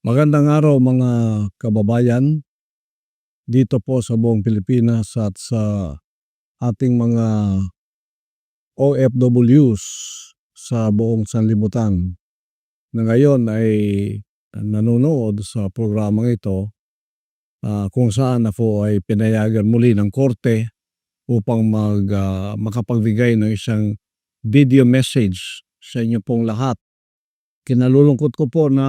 Magandang araw mga kababayan dito po sa buong Pilipinas at sa ating mga OFWs sa buong sanlibutan na ngayon ay nanonood sa programang ito, kung saan ako ay pinayagan muli ng korte upang makapagbigay ng isang video message sa inyo pong lahat. Kinalulungkot ko po na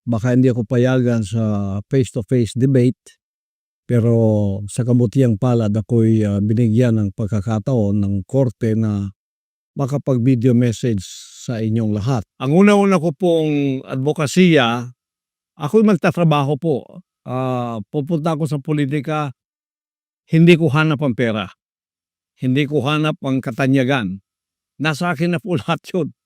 baka hindi ako payagan sa face-to-face debate, pero sa kabutihang palad ako'y binigyan ng pagkakataon ng korte na makapag-video message sa inyong lahat. Ang una-una ko pong advokasya, ako'y magtatrabaho po. Pupunta ako sa politika, hindi ko hanap ang pera. Hindi ko hanap ang katanyagan. Nasa akin na po lahat yun.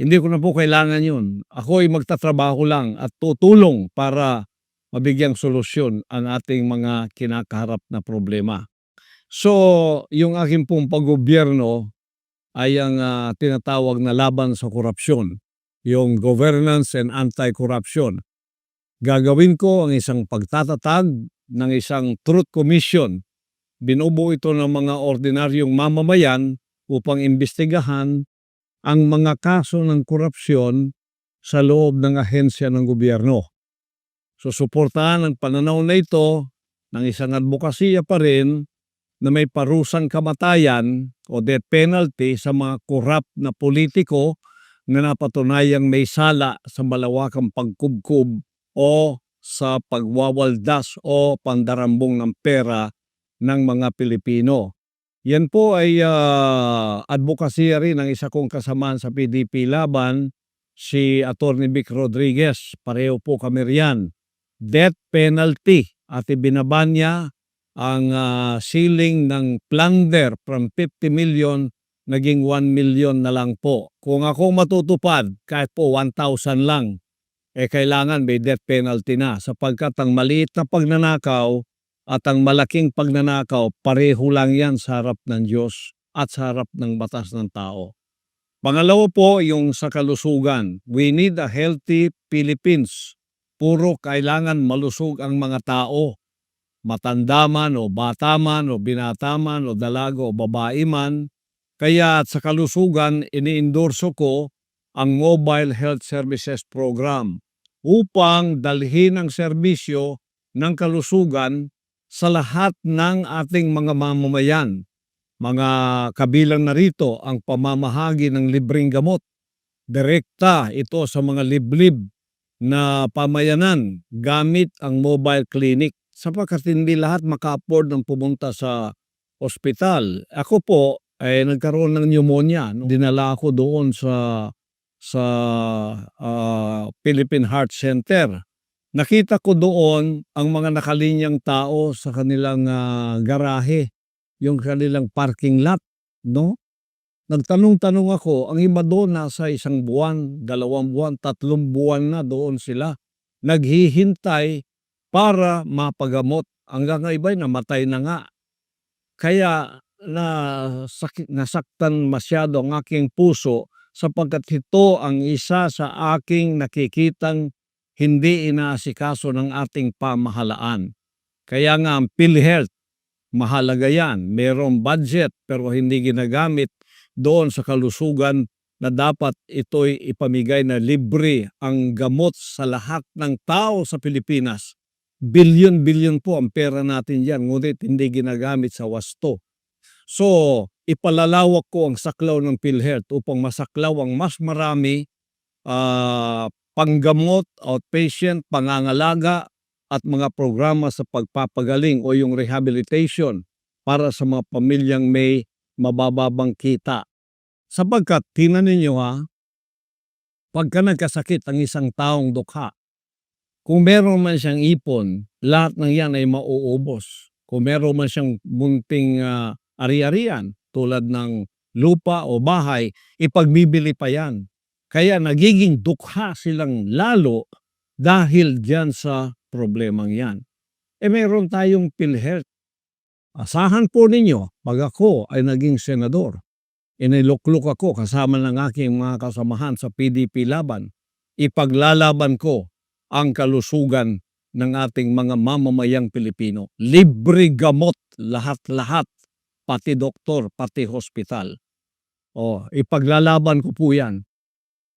Hindi ko na po kailangan yun. Ako'y magtatrabaho lang at tutulong para mabigyang solusyon ang ating mga kinakaharap na problema. So, yung aking pong paggobyerno ay ang tinatawag na laban sa korupsyon, yung governance and anti-corruption. Gagawin ko ang isang pagtatatag ng isang truth commission. Binubuo ito ng mga ordinaryong mamamayan upang imbestigahan ang mga kaso ng korupsyon sa loob ng ahensya ng gobyerno. Susuportahan ang pananaw na ito ng isang advokasya pa rin na may parusang kamatayan o death penalty sa mga korap na politiko na napatunayang may sala sa malawakang pagkubkob o sa pagwawaldas o pandarambong ng pera ng mga Pilipino. Yan po ay advokasya rin ng isa kong kasamaan sa PDP Laban, si Atty. Vic Rodriguez. Pareho po kami riyan. Death penalty at ibinaban niya ang ceiling ng plunder from 50 million naging 1 million na lang po. Kung ako matutupad, kahit po 1,000 lang, kailangan may death penalty na sapagkat ang maliit na pagnanakaw at ang malaking pagnanakaw, pareho lang yan sa harap ng Diyos at sa harap ng batas ng tao. Pangalawa po, yung sa kalusugan. We need a healthy Philippines. Puro kailangan malusog ang mga tao. Matanda man o bata man o binata man o dalaga o babae man. Kaya sa kalusugan, iniendorso ko ang Mobile Health Services Program upang dalhin ang serbisyo ng kalusugan sa lahat ng ating mga mamamayan. Mga kabilang na rito ang pamamahagi ng libreng gamot. Direkta ito sa mga liblib na pamayanan gamit ang mobile clinic sapagkat hindi lahat maka-afford ng pumunta sa ospital. Ako po ay nagkaroon ng pneumonia. Dinala ako doon sa Philippine Heart Center. Nakita ko doon ang mga nakalinyang tao sa kanilang garahe, yung kanilang parking lot, no? Nagtanong-tanong ako, ang iba doon nasa 1 buwan, 2 buwan, 3 buwan na doon sila. Naghihintay para mapagamot. Hanggang iba'y namatay na nga. Kaya nasaktan masyado ang aking puso sapagkat ito ang isa sa aking nakikitang hindi inaasikaso ng ating pamahalaan. Kaya nga ang PhilHealth, mahalaga yan. Mayroong budget pero hindi ginagamit doon sa kalusugan na dapat ito'y ipamigay na libre ang gamot sa lahat ng tao sa Pilipinas. Bilyon-bilyon po ang pera natin yan, ngunit hindi ginagamit sa wasto. So, ipalalawak ko ang saklaw ng PhilHealth upang masaklaw ang mas marami panggamot, outpatient, pangangalaga at mga programa sa pagpapagaling o yung rehabilitation para sa mga pamilyang may mabababang kita. Sapagkat, tingnan ninyo pagka nagkasakit ang isang taong dukha, kung meron man siyang ipon, lahat ng yan ay mauubos. Kung meron man siyang munting ari-arian tulad ng lupa o bahay, ipagbibili pa yan. Kaya nagiging dukha silang lalo dahil diyan sa problemang yan. Meron tayong PhilHealth. Asahan po ninyo, pag ako ay naging senador, iniluklok ako kasama ng aking mga kasamahan sa PDP Laban, ipaglalaban ko ang kalusugan ng ating mga mamamayang Pilipino. Libre gamot, lahat-lahat, pati doktor, pati hospital. Ipaglalaban ko po yan.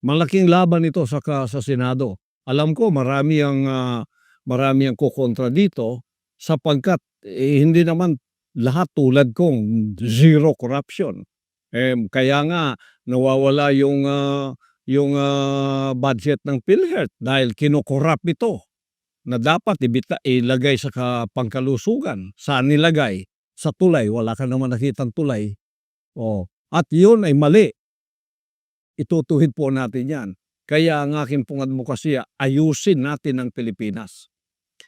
Malaking laban ito sa Senado. Alam ko marami ang kukontra dito sapagkat hindi naman lahat tulad kong zero corruption. Kaya nga nawawala yung budget ng PhilHealth dahil kinokorrupt ito na dapat ilagay sa pangkalusugan. Saan nilagay? Sa tulay. Wala ka naman nakitang tulay. At yun ay mali. Itutuhid po natin yan. Kaya ang aking pong advokasya, ayusin natin ang Pilipinas.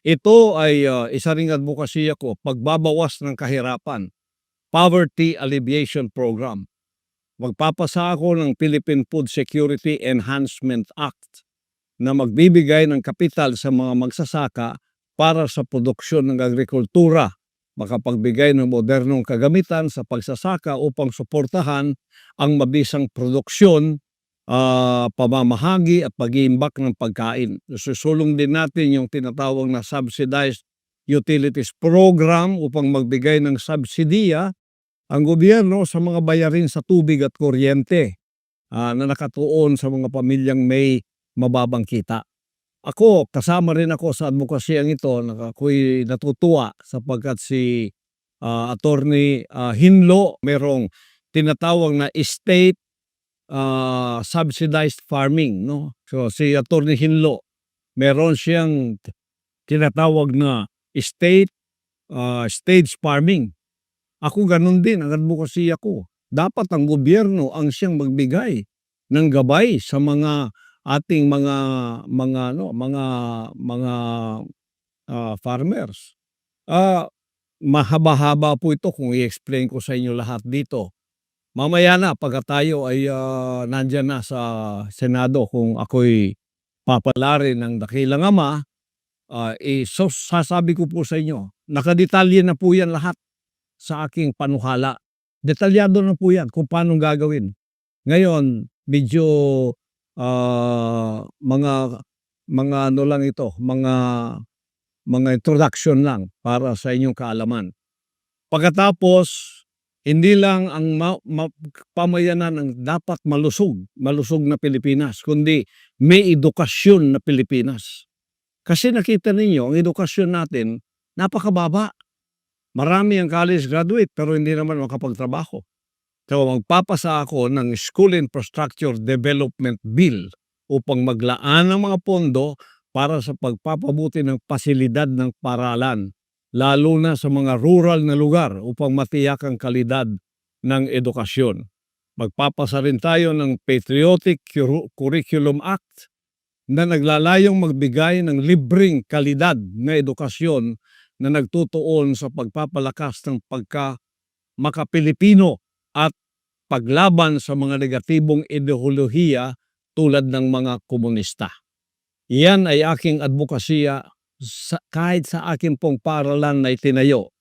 Ito ay isa ring advokasya ko, pagbabawas ng kahirapan, Poverty Alleviation Program. Magpapasa ako ng Philippine Food Security Enhancement Act na magbibigay ng kapital sa mga magsasaka para sa produksyon ng agrikultura, makapagbigay ng modernong kagamitan sa pagsasaka upang suportahan ang mabisang produksyon, pamamahagi at pag-iimbak ng pagkain. Susulong din natin yung tinatawag na Subsidized Utilities Program upang magbigay ng subsidiya ang gobyerno sa mga bayarin sa tubig at kuryente na nakatuon sa mga pamilyang may mababang kita. Ako, kasama rin ako sa advokasyang ito, ako'y natutuwa sapagkat si Attorney Hinlo merong tinatawag na state subsidized farming, no? So si Attorney Hinlo meron siyang tinatawag na state stage farming. Ako ganun din ang advokasya ko. Dapat ang gobyerno ang siyang magbigay ng gabay sa mga ating mga farmers. Mahaba-haba po ito kung i-explain ko sa inyo lahat dito. Mamaya na pagka tayo ay nandyan na sa Senado kung ako'y papalarin ng dakilang ama, so sasabi ko po sa inyo, nakadetalye na po yan lahat sa aking panuhala. Detalyado na po yan kung paano gagawin. Ngayon, medyo mga ano lang ito, mga introduction lang para sa inyong kaalaman. Pagkatapos, hindi lang ang pamayanan ang dapat malusog na Pilipinas, kundi may edukasyon na Pilipinas. Kasi nakita ninyo, ang edukasyon natin, napakababa. Marami ang college graduate pero hindi naman makapagtrabaho. So magpapasa ako ng School Infrastructure Development Bill upang maglaan ng mga pondo para sa pagpapabuti ng pasilidad ng paralan, lalo na sa mga rural na lugar upang matiyak ang kalidad ng edukasyon. Magpapasa rin tayo ng Patriotic Curriculum Act na naglalayong magbigay ng libreng kalidad na edukasyon na nagtutuon sa pagpapalakas ng pagka-makapilipino at paglaban sa mga negatibong ideolohiya tulad ng mga komunista. Iyan ay aking advokasya kahit sa aking pong paaralan na itinayo,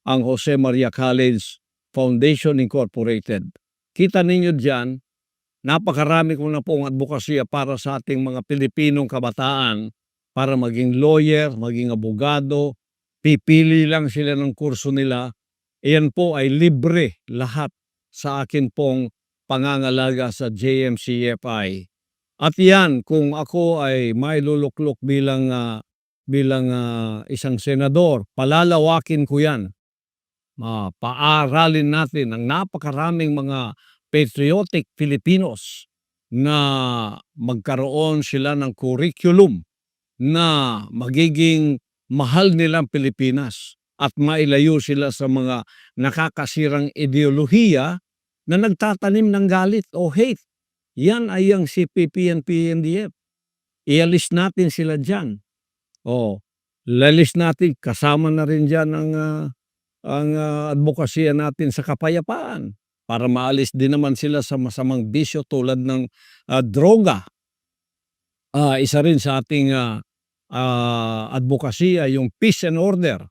ang Jose Maria College Foundation Incorporated. Kita ninyo dyan, napakarami ko na pong advokasya para sa ating mga Pilipinong kabataan para maging lawyer, maging abogado, pipili lang sila ng kurso nila. Iyan po ay libre lahat sa akin pong pangangalaga sa JMCFI. At yan, kung ako ay may luluklok bilang isang senador, palalawakin ko yan. Paaralin natin ang napakaraming mga patriotic Filipinos na magkaroon sila ng curriculum na magiging mahal nilang Pilipinas at mailayo sila sa mga nakakasirang ideolohiya na nagtatanim ng galit o hate. Yan ay ang CPP and PNDF. Ialis natin sila dyan. Lalis natin, kasama na rin dyan ang advokasya natin sa kapayapaan para maalis din naman sila sa masamang bisyo tulad ng droga. Isa rin sa ating advokasya yung peace and order.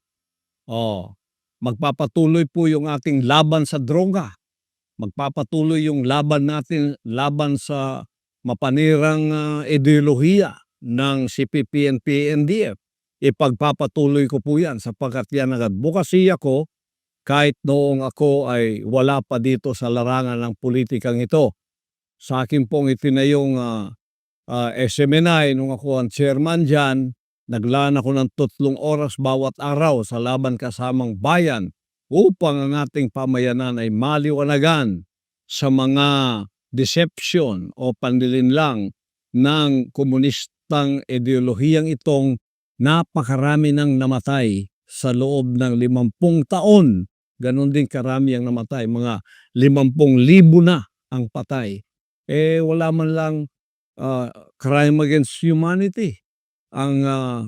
Magpapatuloy po yung ating laban sa droga. Magpapatuloy yung laban natin, laban sa mapanirang ideolohiya ng CPP and PNDF. Ipagpapatuloy ko po yan sapagkat yan ang advokasya ko kahit noong ako ay wala pa dito sa larangan ng politikang ito. Sa akin pong itinayong SMNI nung ako ang chairman dyan, naglaan ako ng 3 oras bawat araw sa laban kasamang bayan upang ang ating pamayanan ay maliwanagan sa mga deception o panlilinlang ng komunistang ideolohiyang itong napakarami ng namatay sa loob ng 50 taon. Ganon din karami ang namatay, mga 50,000 na ang patay. Wala man lang crime against humanity ang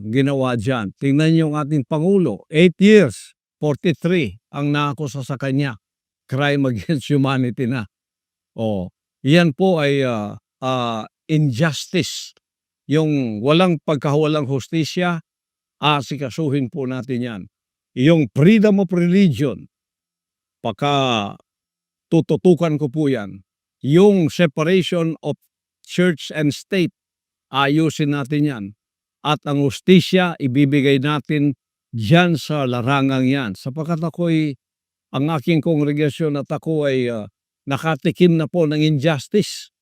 ginawa dyan. Tingnan niyo ang ating Pangulo, 8 years, 43 ang naakusa sa kanya. Crime against humanity na. Yan po ay injustice. Yung walang pagkawalang hustisya, asikasuhin po natin yan. Yung freedom of religion, tututukan ko po yan. Yung separation of church and state, ayusin natin yan. At ang hustisya, ibibigay natin dyan sa larangang yan. Sapagkat ang aking kongregasyon at ako ay nakatikim na po ng injustice.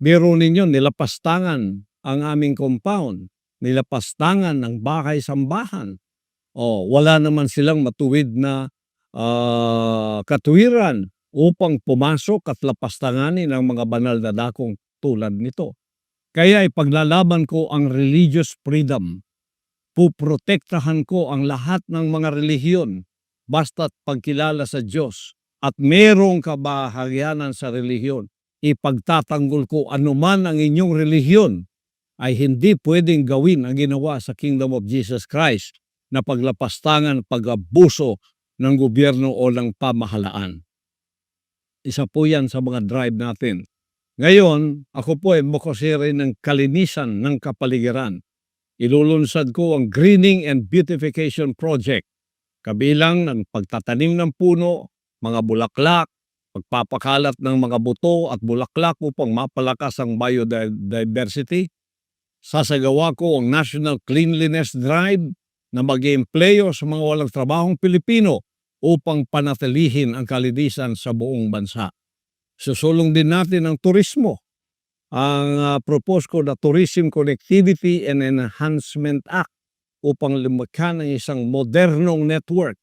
Biro ninyo, nilapastangan ang aming compound. Nilapastangan ng bahay-sambahan. Wala naman silang matuwid na katuwiran upang pumasok at lapastanganin ang mga banal na dakong tulad nito. Kaya ipaglalaban ko ang religious freedom. Puprotektahan ko ang lahat ng mga relihiyon basta't pagkilala sa Diyos at merong kabahagyanan sa relihiyon. Ipagtatanggol ko anuman ang inyong relihiyon ay hindi pwedeng gawin ang ginawa sa Kingdom of Jesus Christ na paglapastangan, pag-abuso ng gobyerno o ng pamahalaan. Isa po yan sa mga drive natin. Ngayon, ako po ay mukosere ng kalinisan ng kapaligiran. Ilulunsad ko ang Greening and Beautification Project. Kabilang ng pagtatanim ng puno, mga bulaklak, pagpapakalat ng mga buto at bulaklak upang mapalakas ang biodiversity. Sasagawa ko ang National Cleanliness Drive na mag-iempleyo sa mga walang trabahong Pilipino upang panatilihin ang kalinisan sa buong bansa. Susulong din natin ang turismo. Ang propose ko na Tourism Connectivity and Enhancement Act upang lumikha ng isang modernong network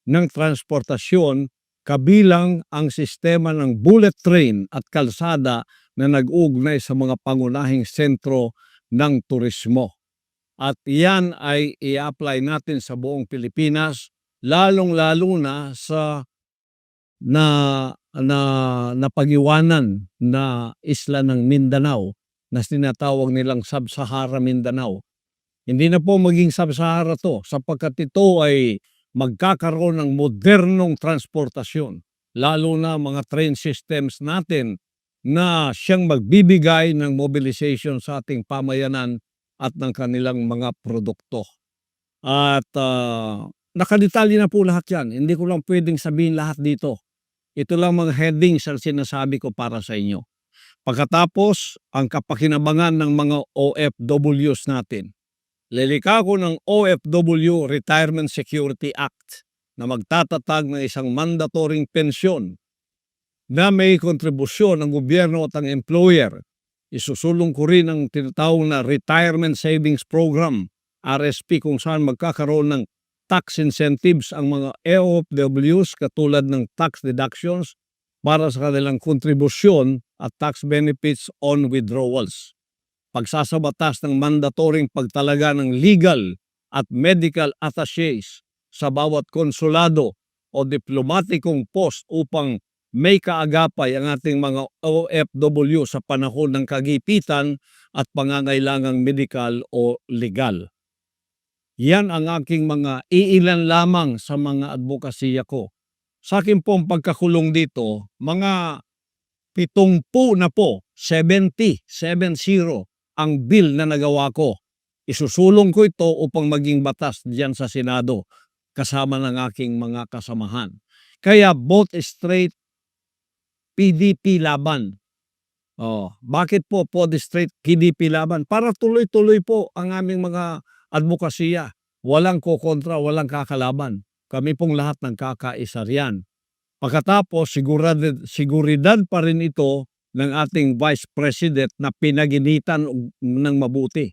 ng transportasyon kabilang ang sistema ng bullet train at kalsada na nag-ugnay sa mga pangunahing sentro ng turismo. At yan ay i-apply natin sa buong Pilipinas, lalong-lalo na sa napag-iwanan na isla ng Mindanao na tinatawag nilang Sub-Sahara Mindanao. Hindi na po maging Sub-Sahara to sapagkat ito ay magkakaroon ng modernong transportasyon, lalo na mga train systems natin na siyang magbibigay ng mobilization sa ating pamayanan at ng kanilang mga produkto. At nakadetalye na po lahat yan. Hindi ko lang pwedeng sabihin lahat dito. Ito lang mga headings ang sinasabi ko para sa inyo. Pagkatapos, ang kapakinabangan ng mga OFWs natin. Lilikha ko ng OFW Retirement Security Act na magtatatag ng isang mandatoring pensyon na may kontribusyon ng gobyerno at ang employer. Isusulong ko rin ang tinatawag na Retirement Savings Program, RSP, kung saan magkakaroon ng tax incentives ang mga OFWs katulad ng tax deductions para sa kanilang kontribusyon at tax benefits on withdrawals. Pagsasabatas ng mandatoring pagtalaga ng legal at medical attaches sa bawat konsulado o diplomatikong post upang may kaagapay ang ating mga OFW sa panahon ng kagipitan at pangangailangang medical o legal. Yan ang aking mga iilan lamang sa mga advokasya ko. Sa akin pong pagkakulong dito, mga 70 na po, 70 ang bill na nagawa ko. Isusulong ko ito upang maging batas diyan sa Senado kasama ng aking mga kasamahan. Kaya both straight PDP laban. Bakit po District PDP laban? Para tuloy-tuloy po ang aming mga advokasya. Walang kokontra, walang kakalaban. Kami pong lahat nagkakaisa riyan. Pagkatapos seguridad pa rin ito ng ating Vice President na pinaginitan ng mabuti.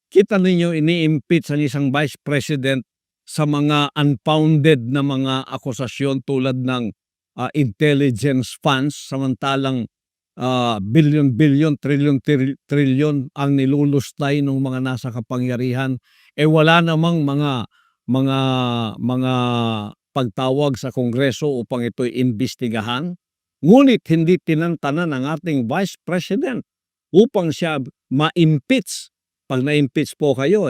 Kita ninyo ini-impeach ang isang Vice President sa mga unfounded na mga akusasyon tulad ng intelligence funds, samantalang billion, trillion ang nilulustay ng mga nasa kapangyarihan. Wala namang mga pagtawag sa Kongreso upang ito'y imbestigahan. Ngunit hindi tinantanan ng ating Vice President upang siya ma-impeach. Pag na-impeach po kayo,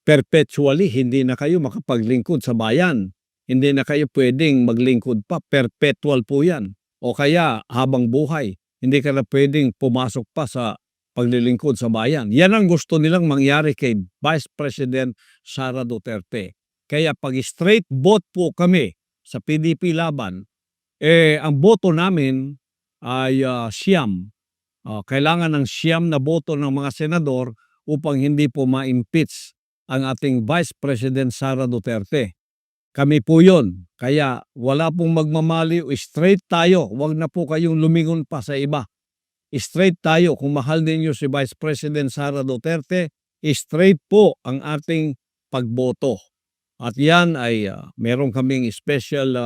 perpetually hindi na kayo makapaglingkod sa bayan. Hindi na kayo pwedeng maglingkod pa. Perpetual po yan. O kaya habang buhay, hindi ka na pwedeng pumasok pa sa paglilingkod sa bayan. Yan ang gusto nilang mangyari kay Vice President Sara Duterte. Kaya pag straight vote po kami sa PDP laban, ang boto namin ay siyam. Kailangan ng siyam na boto ng mga senador upang hindi po ma-impeach ang ating Vice President Sara Duterte. Kami po yun. Kaya wala pong magmamaliw. Straight tayo. Huwag na po kayong lumingon pa sa iba. Straight tayo. Kung mahal ninyo si Vice President Sara Duterte, straight po ang ating pagboto. At yan ay meron kaming special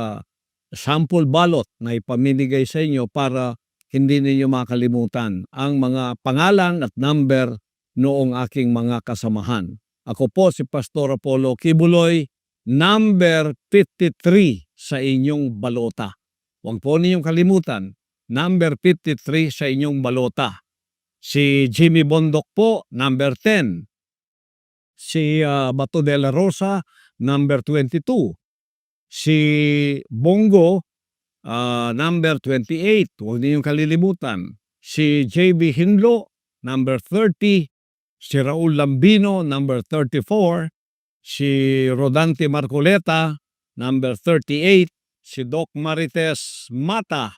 sample ballot na ipamimigay sa inyo para hindi ninyo makalimutan ang mga pangalan at number noong aking mga kasamahan. Ako po si Pastor Apollo Kibuloy, number 53 sa inyong balota. Huwag po ninyong kalimutan, number 53 sa inyong balota. Si Jimmy Bondoc po, number 10. Si Bato de la Rosa, number 22. Si Bongo, number 28. Huwag ninyong kalilimutan. Si JB Hinlo, number 30. Si Raul Lambino, number 34. Si Rodante Marcoleta, number 38. Si Doc Marites Mata,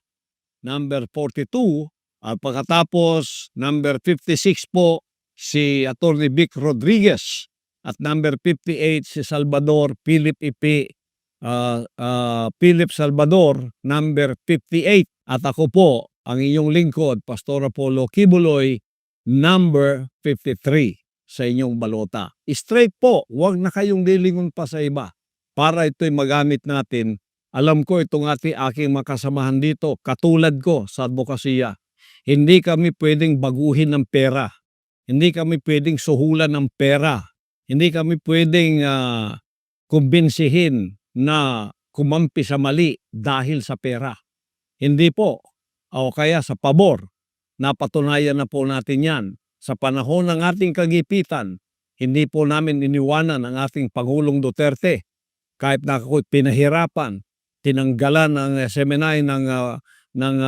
number 42. At pagkatapos, number 56 po, si Atty. Vic Rodriguez. At number 58, si Salvador Philip Philip Salvador, number 58. At ako po, ang inyong lingkod, Pastor Apollo Kibuloy, number 53 sa inyong balota. Straight po, huwag na kayong lilingon pa sa iba para ito'y magamit natin. Alam ko itong aking makasamahan dito, katulad ko sa advokasya. Hindi kami pwedeng baguhin ng pera. Hindi kami pwedeng suhulan ng pera. Hindi kami pwedeng kumbinsihin na kumampi sa mali dahil sa pera. Hindi po. O kaya sa pabor. Napatunayan na po natin yan. Sa panahon ng ating kagipitan, hindi po namin iniwanan ang ating Pangulong Duterte. Kahit na ako'y pinahirapan, tinanggalan ng SMNI ng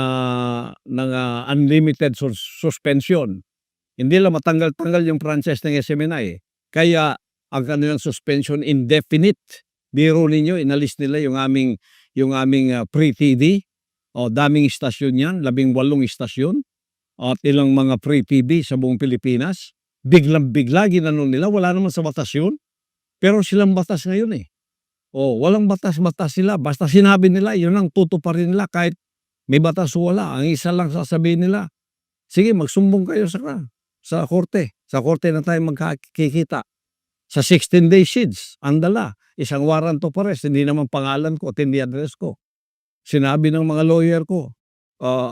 unlimited suspension. Hindi lang matanggal-tanggal yung franchise ng SMNI. Kaya ang kanilang suspension indefinite. Biro ninyo, inalis nila yung aming free TV. Daming istasyon yan, 18 istasyon. At ilang mga free TV sa buong Pilipinas. Biglang-bigla ginano nila, wala naman sa batas yun. Pero silang batas ngayon eh. Walang batas-batas sila. Basta sinabi nila, yun ang tutuparin nila kahit may batas o wala. Ang isa lang sasabihin nila, sige magsumbong kayo sa korte. Sa korte na tayo magkikita. Sa 16-day siege, andala. Isang warrant of arrest, hindi naman pangalan ko at hindi address ko. Sinabi ng mga lawyer ko,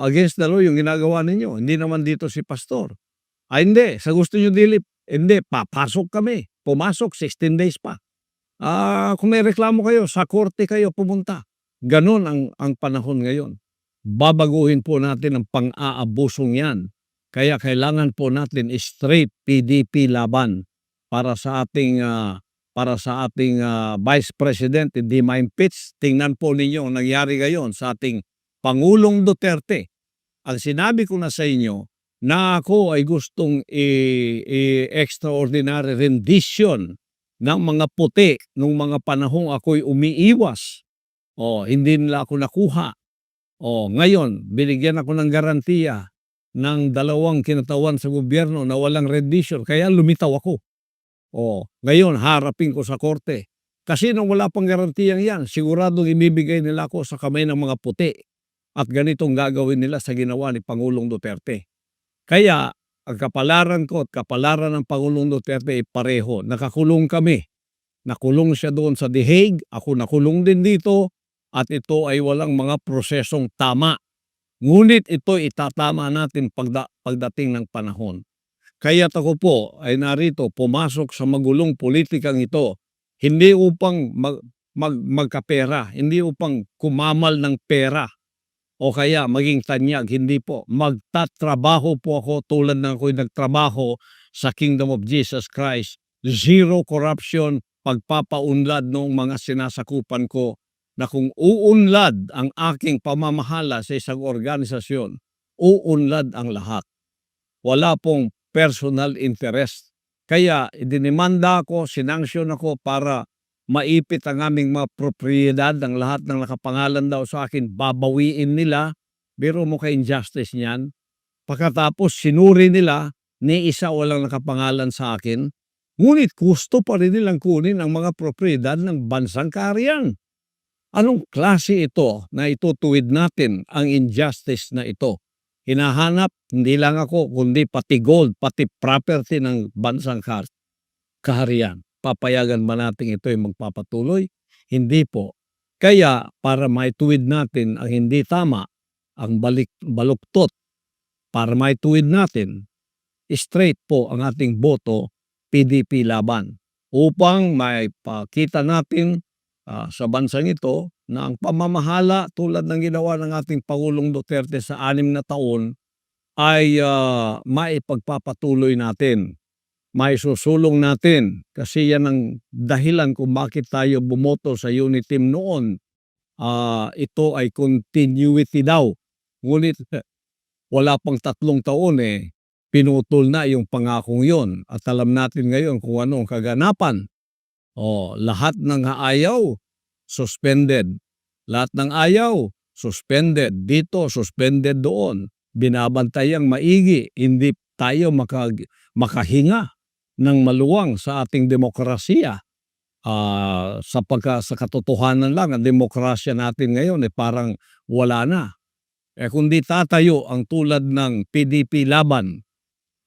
against the law yung ginagawa ninyo. Hindi naman dito si pastor. Hindi. Sa gusto nyo dilip, hindi. Papasok kami. Pumasok, 16 days pa. Kung may reklamo kayo, sa korte kayo pumunta. Ganon ang panahon ngayon. Babaguhin po natin ang pang-aabusong yan. Kaya kailangan po natin straight PDP laban para sa ating Vice President, hindi ma-impeach. Tingnan po ninyo ang nangyari ngayon sa ating Pangulong Duterte. Ang sinabi ko na sa inyo na ako ay gustong extraordinary rendition ng mga puti nung mga panahong ako'y umiiwas. Hindi nila ako nakuha. Ngayon, binigyan ako ng garantiya ng dalawang kinatawan sa gobyerno na walang rendition kaya lumitaw ako. Ngayon harapin ko sa korte. Kasi nung wala pang garantiyang yan, siguradong ibibigay nila ako sa kamay ng mga puti at ganitong gagawin nila sa ginawa ni Pangulong Duterte. Kaya ang kapalaran ko at kapalaran ng Pangulong Duterte ay pareho. Nakakulong kami. Nakulong siya doon sa The Hague, ako nakulong din dito at ito ay walang mga prosesong tama. Ngunit ito itatama natin pagdating ng panahon. Kaya't ako po ay narito pumasok sa magulong politikang ito, hindi upang magkapera, hindi upang kumamal ng pera o kaya maging tanyag, hindi po. Magtatrabaho po ako tulad ng ako'y nagtrabaho sa Kingdom of Jesus Christ. Zero corruption, pagpapaunlad ng mga sinasakupan ko na kung uunlad ang aking pamamahala sa isang organisasyon, uunlad ang lahat. Wala pong personal interest. Kaya idinimanda ako, sinanksyon ako para maipit ang aming mga propriedad, ang lahat ng nakapangalan daw sa akin, babawiin nila. Pero mo kay injustice niyan. Pagkatapos sinuri nila, ni isa walang nakapangalan sa akin. Ngunit gusto pa rin nilang kunin ang mga propriedad ng bansang kaharian. Anong klase ito na itutuwid natin ang injustice na ito? Hinahanap hindi lang ako kundi pati gold, pati property ng bansang kaharian. Papayagan ba natin ito ay magpapatuloy? Hindi po. Kaya para maituwid natin ang hindi tama, ang baluktot, para maituwid natin, straight po ang ating boto, PDP laban. Upang may pakita natin sa bansang ito na ang pamamahala tulad ng ginawa ng ating Pangulong Duterte sa 6 na taon ay maipagpapatuloy natin, maisusulong natin kasi yan ang dahilan kung bakit tayo bumoto sa unit team noon. Ito ay continuity daw. Ngunit wala pang 3 taon pinutol na yung pangakong yon at alam natin ngayon kung ano ang kaganapan. Lahat ng ayaw, suspended. Lahat ng ayaw, suspended. Dito, suspended doon. Binabantayang maigi, hindi tayo makahinga ng maluwang sa ating demokrasya. Sa katotohanan lang, ang demokrasya natin ngayon parang wala na. Kundi tatayo ang tulad ng PDP laban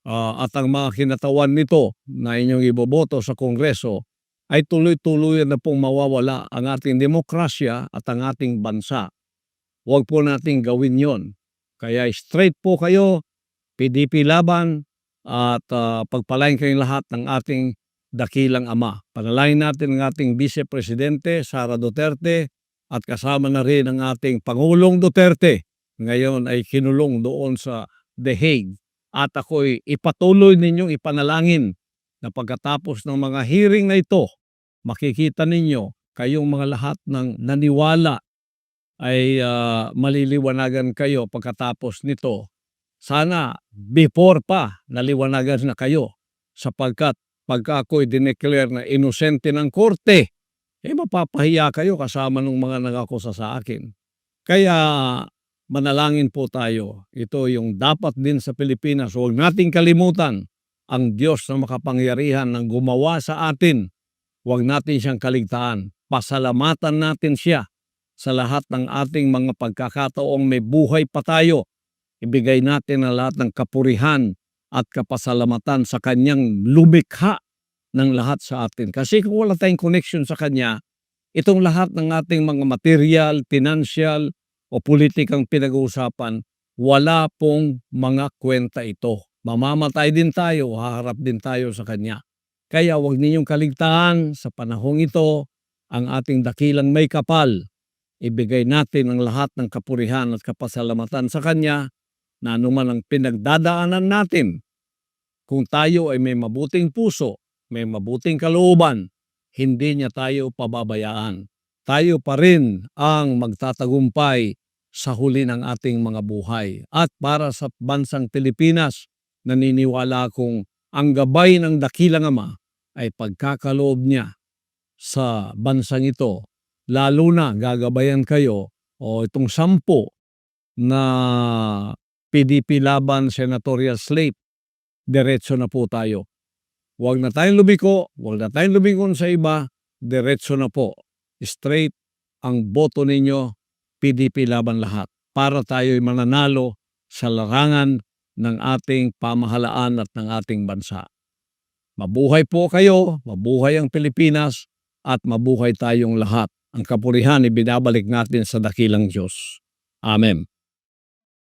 at ang mga kinatawan nito na inyong iboboto sa Kongreso, ay tuloy-tuloy na pong mawawala ang ating demokrasya at ang ating bansa. Huwag po nating gawin yon. Kaya straight po kayo, PDP laban, at pagpalain kayong lahat ng ating dakilang ama. Panalangin natin ang ating Vice Presidente, Sara Duterte, at kasama na rin ang ating Pangulong Duterte. Ngayon ay kinulong doon sa The Hague. At ako'y ipatuloy ninyong ipanalangin na pagkatapos ng mga hearing na ito, makikita ninyo kayong mga lahat ng naniwala ay maliliwanagan kayo pagkatapos nito. Sana before pa naliwanagan na kayo sapagkat pagka ako'y dineclare na inosente ng korte, mapapahiya kayo kasama ng mga nag-akusa sa akin. Kaya manalangin po tayo. Ito yung dapat din sa Pilipinas. Huwag nating kalimutan ang Diyos na makapangyarihan ng gumawa sa atin. Huwag natin siyang kaligtaan. Pasalamatan natin siya sa lahat ng ating mga pagkakataong may buhay pa tayo. Ibigay natin ang lahat ng kapurihan at kapasalamatan sa kanyang lumikha ng lahat sa atin. Kasi kung wala tayong connection sa kanya, itong lahat ng ating mga material, financial o politikang pinag-uusapan, wala pong mga kwenta ito. Mamamatay din tayo, haharap din tayo sa kanya. Kaya huwag ninyong kaligtaan sa panahong ito ang ating dakilang may kapal. Ibigay natin ang lahat ng kapurihan at kapasalamatan sa kanya na anuman ang pinagdadaanan natin. Kung tayo ay may mabuting puso, may mabuting kalooban, hindi niya tayo pababayaan. Tayo pa rin ang magtatagumpay sa huli ng ating mga buhay. At para sa bansang Pilipinas, naniniwala akong ang gabay ng dakilang ama ay pagkakaloob niya sa bansang ito. Lalo na gagabayan kayo o itong 10 na PDP laban senatorial slate. Diretso na po tayo. Huwag na tayong lumiko, huwag na tayong lumingon sa iba, diretso na po. Straight ang boto ninyo, PDP laban lahat, para tayo'y mananalo sa larangan ng ating pamahalaan at ng ating bansa. Mabuhay po kayo, mabuhay ang Pilipinas, at mabuhay tayong lahat. Ang kapurihan ibinabalik natin sa dakilang Diyos. Amen.